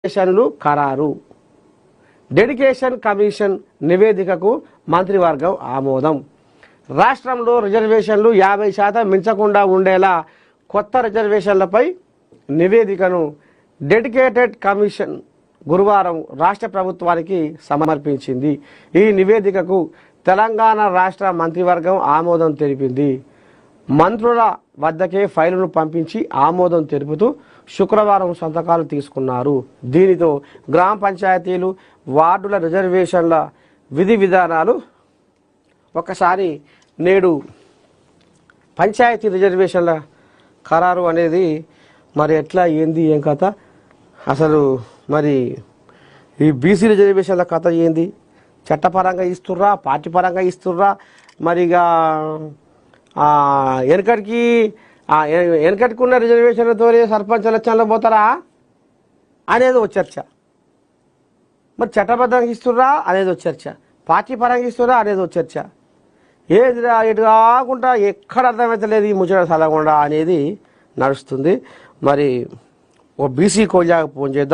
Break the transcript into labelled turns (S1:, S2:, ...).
S1: రిజర్వేషన్లు ఖరారు. Dedication commission నివేదికకు మంత్రివర్గం ఆమోదం. రాష్ట్రంలో రిజర్వేషన్లు 50% మించకుండా ఉండేలా కొత్త రిజర్వేషన్లపై నివేదికను డెడికేటెడ్ కమిషన్ గురువారం రాష్ట్ర ప్రభుత్వానికి సమర్పించింది. ఈ నివేదికకు తెలంగాణ రాష్ట్ర మంత్రివర్గం ఆమోదం తెలిపింది. మంత్రుల వద్దకే ఫైలును పంపించి ఆమోదం తెలుపుతూ శుక్రవారం సంతకాలు తీసుకున్నారు. దీనితో గ్రామ పంచాయతీలు, వార్డుల రిజర్వేషన్ల విధి విధానాలు ఒకసారి నేడు పంచాయతీ రిజర్వేషన్ల ఖరారు అనేది మరి ఎట్లా ఏంది ఏం కథ, అసలు మరి ఈ బీసీ రిజర్వేషన్ల కథ ఏంది, చట్టపరంగా ఇస్తుర్రా, పార్టీ పరంగా ఇస్తుర్రా, మరిగా వెనకటికున్న రిజర్వేషన్లతో సర్పంచ్ ఎలక్షన్లో పోతారా అనేది ఒక చర్చ, మరి చట్టబద్ధంగా ఇస్తుర్రా అనేది ఒక చర్చ, పార్టీ పరంగా ఇస్తుర్రా అనేది ఒక చర్చ. ఏది ఎటు కాకుండా ఎక్కడ అర్థమవుతలేదు ఈ ముచ్చట సలగకుండా అనేది నడుస్తుంది. మరి ఓ బీసీ కోజాకు ఫోన్ చేద్దాం.